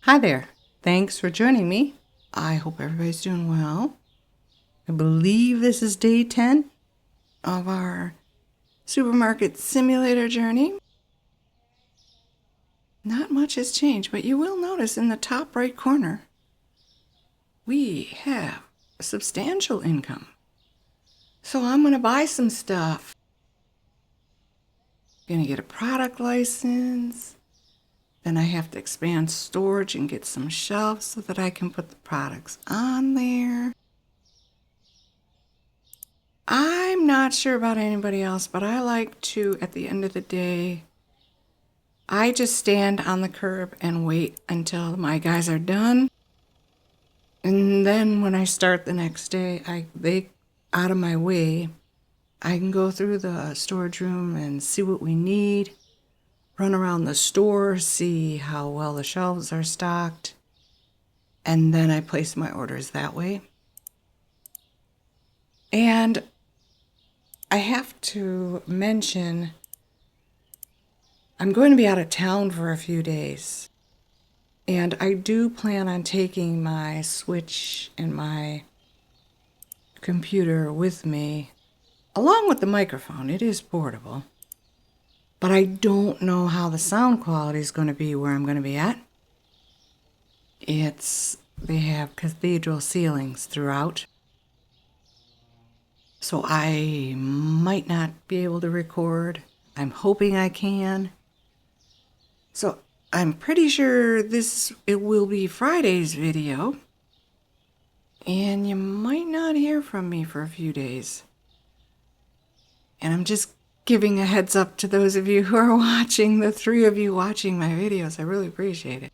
Hi there. Thanks for joining me. I hope everybody's doing well. I believe this is day 10 of our supermarket simulator journey. Not much has changed, but you will notice in the top right corner, we have a substantial income. So I'm going to buy some stuff. Going to get a product license. Then I have to expand storage and get some shelves so that I can put the products on there. I'm not sure about anybody else, but I like to, at the end of the day, I just stand on the curb and wait until my guys are done. And then when I start the next day, they out of my way, I can go through the storage room and see what we need, run around the store, see how well the shelves are stocked, and then I place my orders that way. And I have to mention, I'm going to be out of town for a few days. And I do plan on taking my Switch and my computer with me, along with the microphone. It is portable. But I don't know how the sound quality is going to be where I'm going to be at. They have cathedral ceilings throughout. So I might not be able to record. I'm hoping I can. So I'm pretty sure it will be Friday's video. And you might not hear from me for a few days. And I'm just giving a heads up to those of you who are watching, the 3 of you watching my videos. I really appreciate it.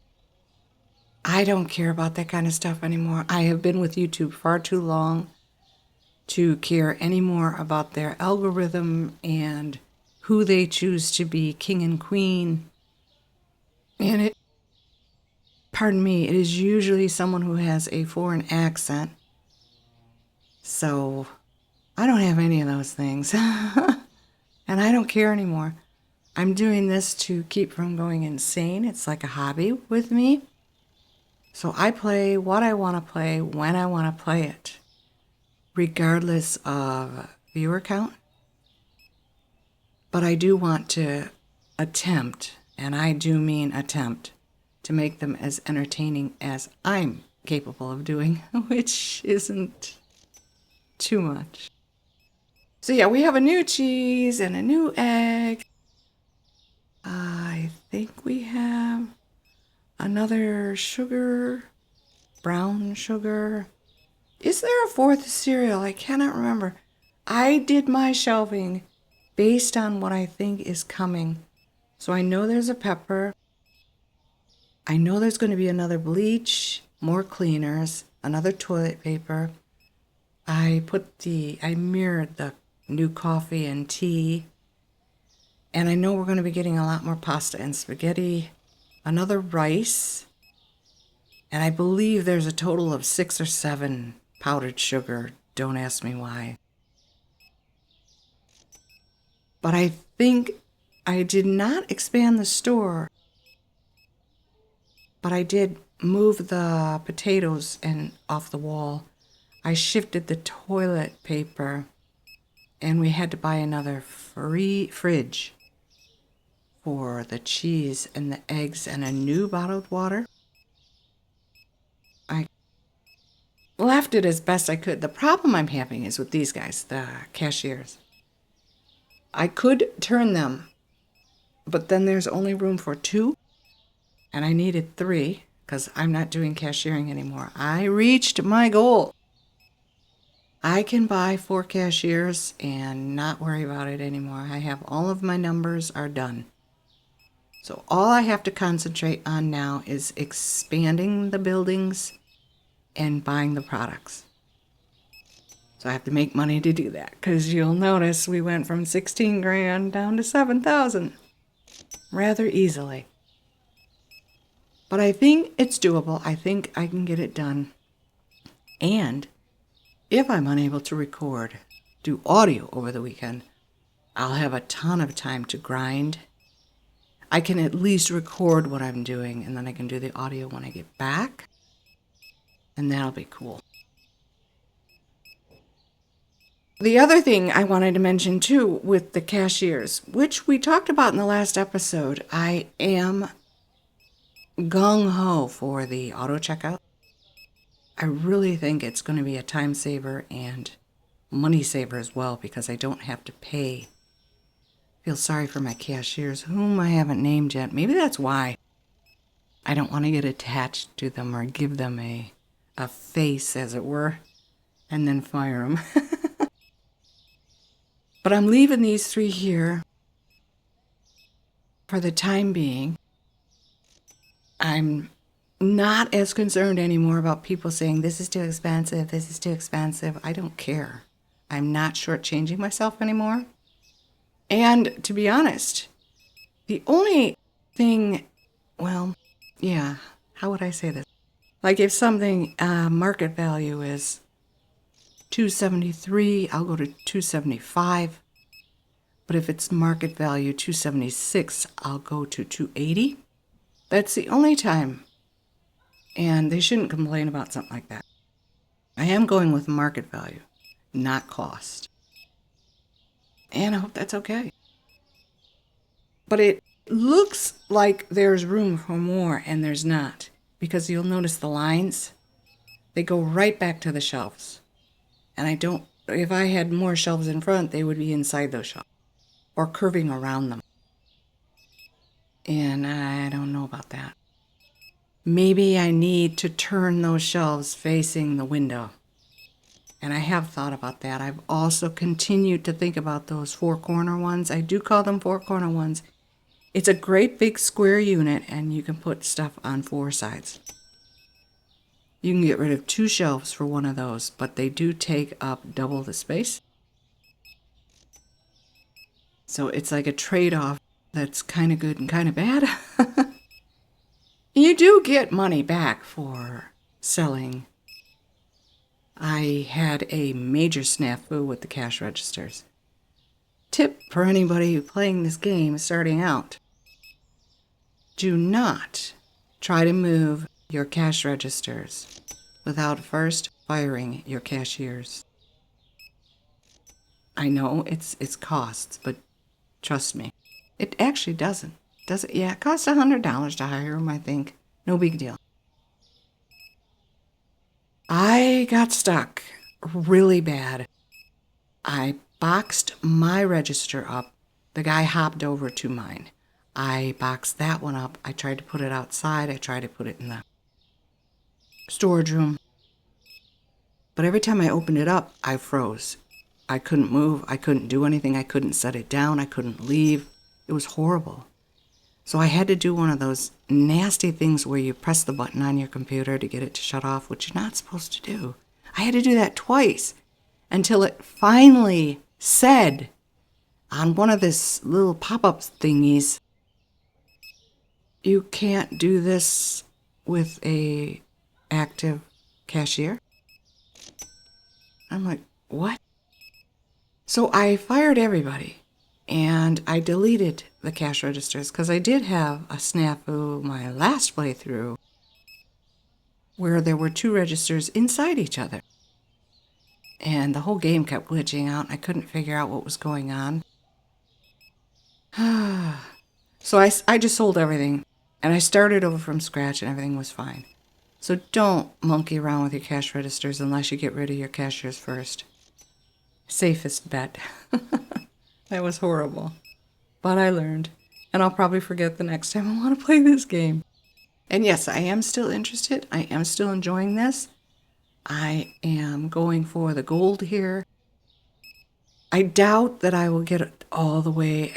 I don't care about that kind of stuff anymore. I have been with YouTube far too long to care anymore about their algorithm and who they choose to be king and queen. And pardon me, it is usually someone who has a foreign accent. So I don't have any of those things. And I don't care anymore. I'm doing this to keep from going insane. It's like a hobby with me. So I play what I want to play when I want to play it, regardless of viewer count. But I do want to attempt, and I do mean attempt, to make them as entertaining as I'm capable of doing, which isn't too much. So yeah, we have a new cheese and a new egg. I think we have another sugar, brown sugar. Is there a 4th cereal? I cannot remember. I did my shelving based on what I think is coming. So I know there's a pepper. I know there's going to be another bleach, more cleaners, another toilet paper. I mirrored the new coffee and tea. And I know we're going to be getting a lot more pasta and spaghetti, another rice. And I believe there's a total of 6 or 7 powdered sugar. Don't ask me why. But I think I did not expand the store, but I did move the potatoes off the wall. I shifted the toilet paper, and we had to buy another free fridge for the cheese and the eggs and a new bottled water. I left it as best I could. The problem I'm having is with these guys, the cashiers. I could turn them, but then there's only room for 2, and I needed 3 because I'm not doing cashiering anymore. I reached my goal. I can buy 4 cashiers and not worry about it anymore. I have all of my numbers are done. So all I have to concentrate on now is expanding the buildings and buying the products. So I have to make money to do that, because you'll notice we went from 16 grand down to 7,000 rather easily. But I think it's doable. I think I can get it done. And if I'm unable to do audio over the weekend, I'll have a ton of time to grind. I can at least record what I'm doing, and then I can do the audio when I get back. And that'll be cool. The other thing I wanted to mention too with the cashiers, which we talked about in the last episode, I am gung-ho for the auto checkout. I really think it's going to be a time saver and money saver as well, because I don't have to pay. Feel sorry for my cashiers, whom I haven't named yet. Maybe that's why I don't want to get attached to them or give them a face, as it were, and then fire them. But I'm leaving these 3 here for the time being. I'm not as concerned anymore about people saying, this is too expensive, this is too expensive. I don't care. I'm not shortchanging myself anymore. And to be honest, the only thing, well, yeah, how would I say this? Like if something market value is $273, I'll go to $275. But if it's market value $276, I'll go to $280. That's the only time. And they shouldn't complain about something like that. I am going with market value, not cost. And I hope that's okay. But it looks like there's room for more, and there's not. Because you'll notice the lines, they go right back to the shelves. And if I had more shelves in front, they would be inside those shelves or curving around them. And I don't know about that. Maybe I need to turn those shelves facing the window. And I have thought about that. I've also continued to think about those 4-corner ones. I do call them 4-corner ones. It's a great big square unit, and you can put stuff on 4 sides. You can get rid of 2 shelves for one of those, but they do take up double the space. So it's like a trade-off that's kind of good and kind of bad. You do get money back for selling. I had a major snafu with the cash registers. Tip for anybody playing this game starting out. Do not try to move your cash registers without first firing your cashiers. I know it's costs, but trust me, it actually doesn't. Does it? Yeah, it costs $100 to hire them, I think. No big deal. I got stuck really bad. I boxed my register up. The guy hopped over to mine. I boxed that one up. I tried to put it outside. I tried to put it in the storage room. But every time I opened it up, I froze. I couldn't move. I couldn't do anything. I couldn't set it down. I couldn't leave. It was horrible. So I had to do one of those nasty things where you press the button on your computer to get it to shut off, which you're not supposed to do. I had to do that twice until it finally said on one of this little pop-up thingies, you can't do this with a active cashier. I'm like, what? So I fired everybody. And I deleted the cash registers because I did have a snafu my last playthrough where there were 2 registers inside each other. And the whole game kept glitching out. I couldn't figure out what was going on. So I just sold everything. And I started over from scratch and everything was fine. So don't monkey around with your cash registers unless you get rid of your cashiers first. Safest bet. That was horrible. But I learned. And I'll probably forget the next time I want to play this game. And yes, I am still interested. I am still enjoying this. I am going for the gold here. I doubt that I will get it all the way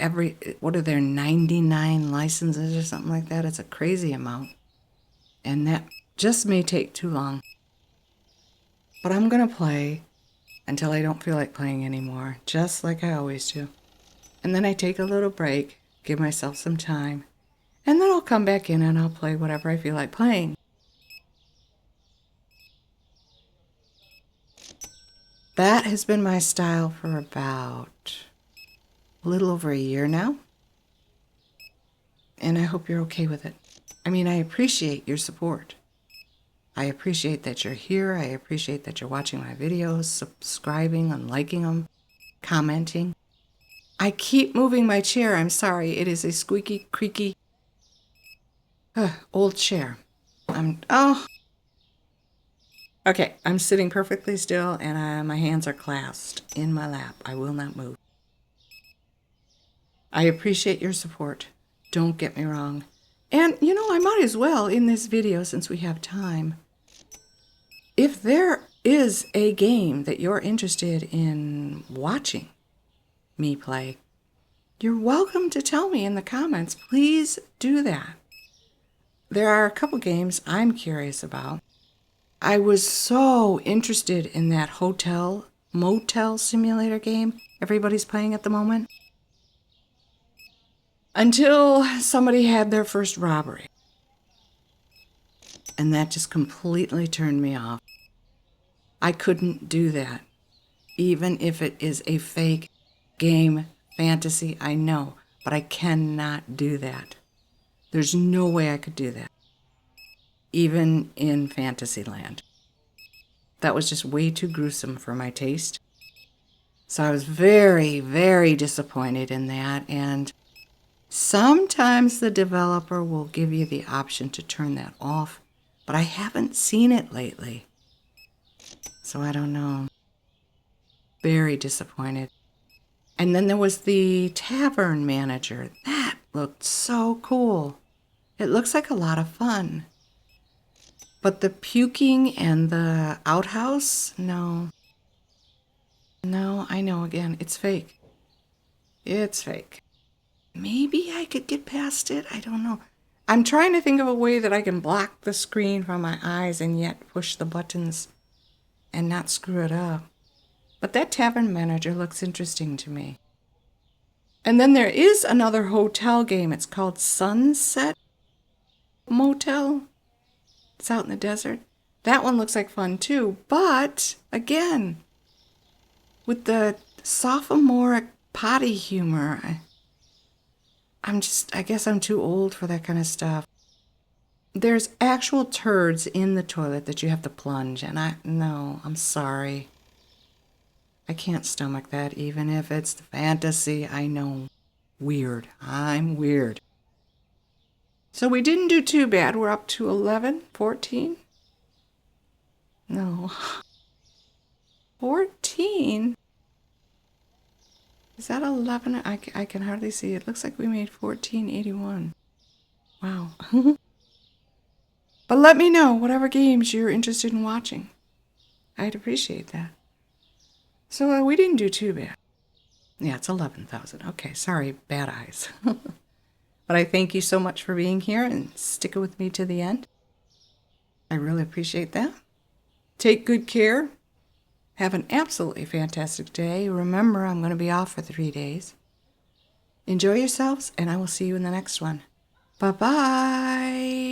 what are there, 99 licenses or something like that? It's a crazy amount. And that just may take too long. But I'm going to play until I don't feel like playing anymore, just like I always do. And then I take a little break, give myself some time, and then I'll come back in and I'll play whatever I feel like playing. That has been my style for about a little over a year now. And I hope you're okay with it. I mean, I appreciate your support. I appreciate that you're here. I appreciate that you're watching my videos, subscribing and liking them, commenting. I keep moving my chair. I'm sorry. It is a squeaky, creaky, old chair. Okay, I'm sitting perfectly still and my hands are clasped in my lap. I will not move. I appreciate your support. Don't get me wrong. And, you know, I might as well, in this video, since we have time, if there is a game that you're interested in watching me play, you're welcome to tell me in the comments. Please do that. There are a couple games I'm curious about. I was so interested in that motel simulator game everybody's playing at the moment. Until somebody had their first robbery. And that just completely turned me off. I couldn't do that. Even if it is a fake game fantasy, I know. But I cannot do that. There's no way I could do that. Even in Fantasyland. That was just way too gruesome for my taste. So I was very, very disappointed in that. And sometimes the developer will give you the option to turn that off, but I haven't seen it lately. So I don't know. Very disappointed. And then there was the Tavern Manager. That looked so cool. It looks like a lot of fun. But the puking and the outhouse, no. No, I know, again, it's fake. It's fake. Maybe I could get past it. I don't know. I'm trying to think of a way that I can block the screen from my eyes and yet push the buttons and not screw it up. But that Tavern Manager looks interesting to me. And then there is another hotel game. It's called Sunset Motel. It's out in the desert. That one looks like fun too. But, again, with the sophomoric potty humor, I guess I'm too old for that kind of stuff. There's actual turds in the toilet that you have to plunge, and no, I'm sorry. I can't stomach that, even if it's fantasy. I know. Weird. I'm weird. So we didn't do too bad. We're up to 11, 14? No. 14? Is that 11? I can hardly see. It looks like we made 1481. Wow. But let me know whatever games you're interested in watching. I'd appreciate that. So we didn't do too bad. Yeah, it's 11,000. Okay, sorry, bad eyes. But I thank you so much for being here and sticking with me to the end. I really appreciate that. Take good care. Have an absolutely fantastic day. Remember, I'm going to be off for 3 days. Enjoy yourselves, and I will see you in the next one. Bye-bye.